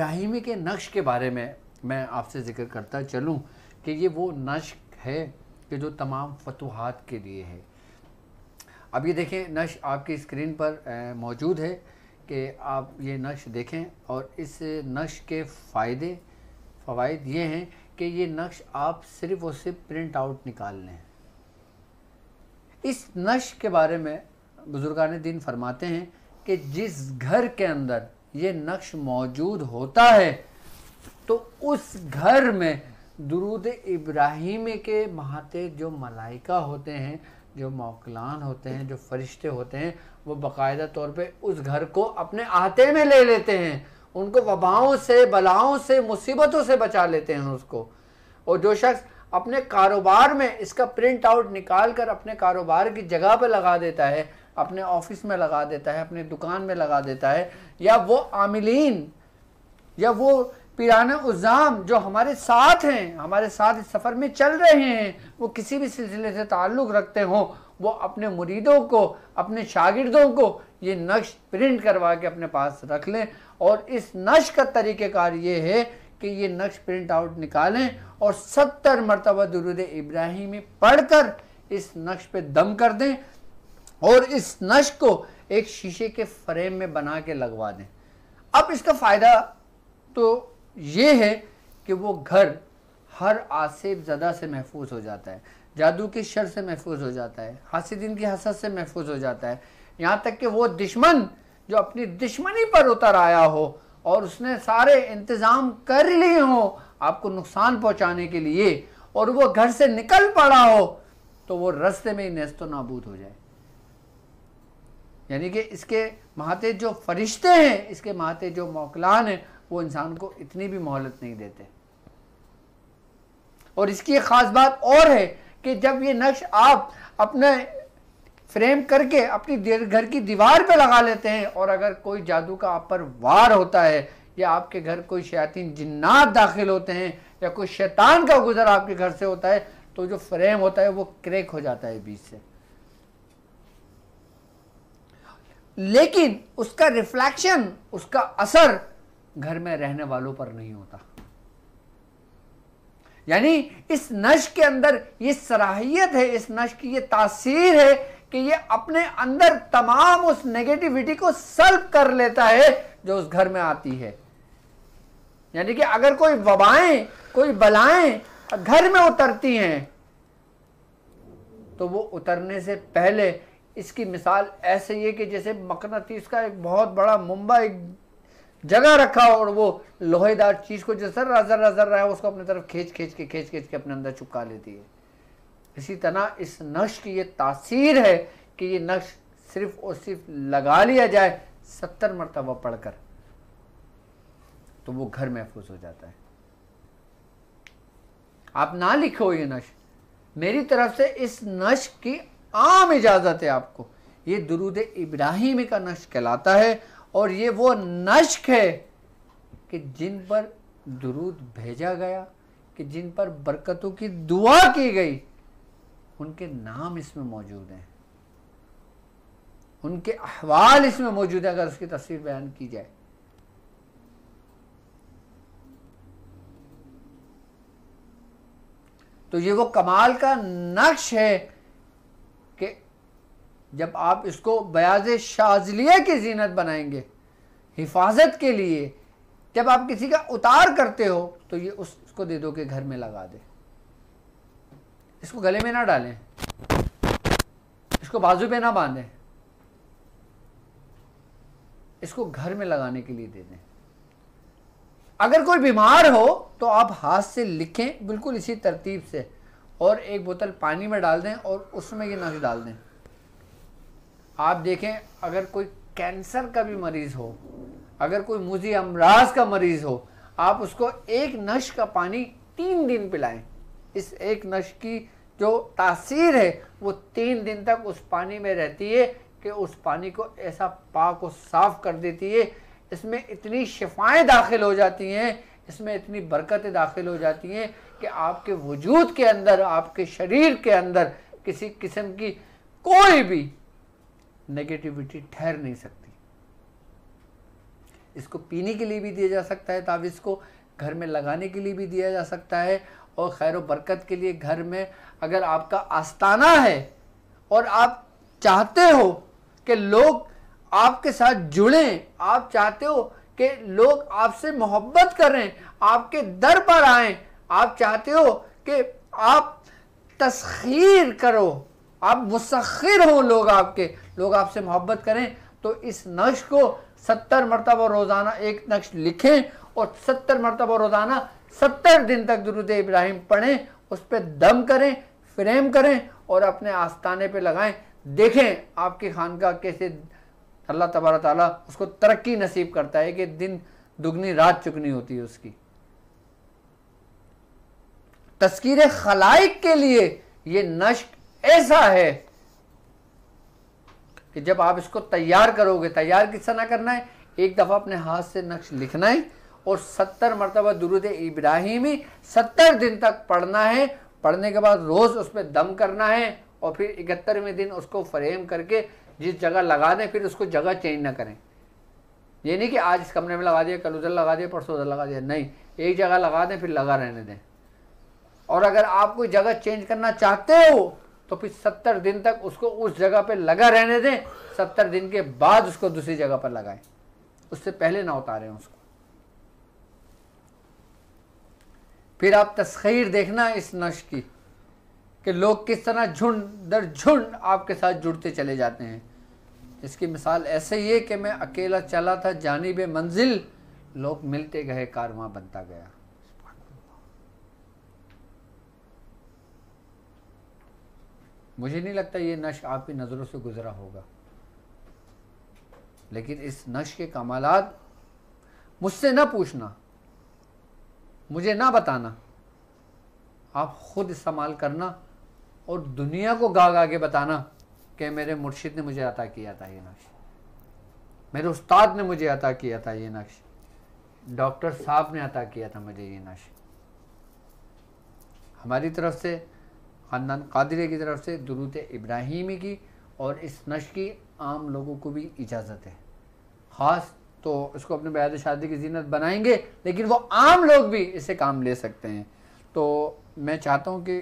इब्राहिमी के नक्श के बारे में मैं आपसे जिक्र करता चलूँ कि ये वो नक्श है कि जो तमाम फतूहात के लिए है। अब ये देखें, नक्श आपकी स्क्रीन पर मौजूद है कि आप ये नक्श देखें, और इस नक्श के फ़वाइद ये हैं कि ये नक्श आप सिर्फ़ और सिर्फ प्रिंट आउट निकाल लें। इस नक्श के बारे में बुजुर्गान दीन फरमाते हैं कि जिस घर के अंदर ये नक्श मौजूद होता है तो उस घर में दुरूद इब्राहिमी के महाते जो मलाइका होते हैं, जो मौकलान होते हैं, जो फरिश्ते होते हैं, वो बाकायदा तौर पे उस घर को अपने आहते में ले लेते हैं, उनको वबाओं से, बलाओं से, मुसीबतों से बचा लेते हैं उसको। और जो शख्स अपने कारोबार में इसका प्रिंट आउट निकाल कर अपने कारोबार की जगह पे लगा देता है, अपने ऑफिस में लगा देता है, अपनी दुकान में लगा देता है, या वो आमिलीन या वो पीराने उज़ाम जो हमारे साथ हैं, हमारे साथ इस सफ़र में चल रहे हैं, वो किसी भी सिलसिले से ताल्लुक़ रखते हों, वो अपने मुरीदों को, अपने शागिर्दों को ये नक्श प्रिंट करवा के अपने पास रख लें। और इस नक्श का तरीक़ेकार ये है कि ये नक्श प्रिंट आउट निकालें और 70 मरतबा दुरूद इब्राहिमी पढ़कर इस नक्श पे दम कर दें और इस नक्श को एक शीशे के फ्रेम में बना के लगवा दें। अब इसका फ़ायदा तो ये है कि वो घर हर आसिफ ज़दा से महफूज हो जाता है, जादू की शर से महफूज हो जाता है, हासिदीन की हसद से महफूज हो जाता है, यहाँ तक कि वो दुश्मन जो अपनी दुश्मनी पर उतर आया हो और उसने सारे इंतज़ाम कर लिए हों आपको नुकसान पहुँचाने के लिए, और वो घर से निकल पड़ा हो, तो वो रास्ते में ही नेस्तो नाबूद हो जाए। यानी कि इसके महाते जो फरिश्ते हैं, इसके महाते जो मौकलान हैं, वो इंसान को इतनी भी मोहलत नहीं देते। और इसकी एक ख़ास बात और है कि जब ये नक्श आप अपने फ्रेम करके अपनी घर की दीवार पे लगा लेते हैं, और अगर कोई जादू का आप पर वार होता है या आपके घर कोई शैतान जिन्नात दाखिल होते हैं या कोई शैतान का गुजर आपके घर से होता है, तो जो फ्रेम होता है वो क्रैक हो जाता है बीच से, लेकिन उसका रिफ्लेक्शन, उसका असर घर में रहने वालों पर नहीं होता। यानी इस नक्श के अंदर ये सलाहियत है, इस नक्श की ये तासीर है कि ये अपने अंदर तमाम उस नेगेटिविटी को सल्ब कर लेता है जो उस घर में आती है। यानी कि अगर कोई वबाएं, कोई बलाएं घर में उतरती हैं, तो वो उतरने से पहले इसकी मिसाल ऐसे ही है कि जैसे मकनातीस का एक बहुत बड़ा मुंबा एक जगह रखा हो और वो लोहेदार चीज को जो जर्रा जर्रा जर्रा है उसको अपनी तरफ खींच खींच के अपने अंदर चिपका लेती है। इसी तरह इस नक्श की ये तासीर है कि ये नक्श सिर्फ और सिर्फ लगा लिया जाए 70 मरतबा पढ़कर, तो वो घर महफूज हो जाता है। आप ना लिखो ये नक्श, मेरी तरफ से इस नक्श की आम इजाजत है आपको। ये दुरूद इब्राहिमी का नक्श कहलाता है, और ये वो नक्श है कि जिन पर दुरूद भेजा गया, कि जिन पर बरकतों की दुआ की गई, उनके नाम इसमें मौजूद हैं, उनके अहवाल इसमें मौजूद है, अगर उसकी तफसीर बयान की जाए। तो ये वो कमाल का नक्श है कि जब आप इसको बयाज शाज़लिया की जीनत बनाएंगे, हिफाजत के लिए, जब आप किसी का उतार करते हो तो ये उसको दे दो कि घर में लगा दे। इसको गले में ना डालें, इसको बाजू पे ना बांधें, इसको घर में लगाने के लिए दे दें। अगर कोई बीमार हो तो आप हाथ से लिखें बिल्कुल इसी तरतीब से, और एक बोतल पानी में डाल दें और उसमें ये नक्श डाल दें। आप देखें, अगर कोई कैंसर का भी मरीज हो, अगर कोई मुज़ी अमराज का मरीज हो, आप उसको एक नक्श का पानी 3 दिन पिलाएं। इस एक नक्श की जो तासीर है वो 3 दिन तक उस पानी में रहती है कि उस पानी को ऐसा पाक और साफ कर देती है। इसमें इतनी शिफाएं दाखिल हो जाती हैं, इसमें इतनी बरकतें दाखिल हो जाती हैं कि आपके वजूद के अंदर, आपके शरीर के अंदर किसी किस्म की कोई भी नेगेटिविटी ठहर नहीं सकती। इसको पीने के लिए भी दिया जा सकता है, तावीज़ को घर में लगाने के लिए भी दिया जा सकता है, और खैर व बरकत के लिए घर में अगर आपका आस्ताना है और आप चाहते हो कि लोग आपके साथ जुड़ें, आप चाहते हो कि लोग आपसे मोहब्बत करें, आपके दर पर आएं, आप चाहते हो कि आप तस्खीर करो, आप मुसख्खिर हो, लोग आपसे मोहब्बत करें, तो इस नक्श को 70 मरतबा रोज़ाना एक नक्श लिखें और 70 मरतबा रोज़ाना 70 दिन तक दुरूद इब्राहिम पढ़ें, उस पर दम करें, फ्रेम करें और अपने आस्ताने पे लगाएं। देखें आपकी खानका कैसे अल्लाह तबारक ताला उसको तरक्की नसीब करता है कि दिन दुगनी रात चुगनी होती है उसकी। तस्कीर खलाइक के लिए ये नश्क ऐसा है कि जब आप इसको तैयार करोगे, तैयार किस तरह करना है, एक दफ़ा अपने हाथ से नक्श लिखना है और 70 मरतबा दुरूद इब्राहिमी 70 दिन तक पढ़ना है। पढ़ने के बाद रोज़ उस पर दम करना है और फिर 71वें दिन उसको फ्रेम करके जिस जगह लगा दें, फिर उसको जगह चेंज ना करें। ये नहीं कि आज इस कमरे में लगा दिया, कल उधर लगा दिया, परसों उधर लगा दिया, नहीं, एक जगह लगा दें फिर लगा रहने दें। और अगर आप कोई जगह चेंज करना चाहते हो तो फिर 70 दिन तक उसको उस जगह पे लगा रहने दें, 70 दिन के बाद उसको दूसरी जगह पर लगाएं, उससे पहले ना उतारें उसको। फिर आप तस्खीर देखना इस नक्श की कि लोग किस तरह झुंड दर झुंड आपके साथ जुड़ते चले जाते हैं। इसकी मिसाल ऐसे ही है कि मैं अकेला चला था जानिब मंजिल, लोग मिलते गए कारवां बनता गया। मुझे नहीं लगता ये नक्श आपकी नज़रों से गुजरा होगा, लेकिन इस नक्श के कमालात मुझसे ना पूछना, मुझे ना बताना, आप खुद इस्तेमाल करना और दुनिया को गा गा के बताना कि मेरे मुर्शिद ने मुझे अता किया था ये नक्श, मेरे उस्ताद ने मुझे अता किया था ये नक्श, डॉक्टर साहब ने अता किया था मुझे ये नक्श। हमारी तरफ से, ख़ानदान क़ादिरी की तरफ से दुरूद इब्राहिमी की और इस नक्श की आम लोगों को भी इजाज़त है। ख़ास तो इसको अपने बैद शादी की ज़ीनत बनाएंगे, लेकिन वो आम लोग भी इससे काम ले सकते हैं। तो मैं चाहता हूँ कि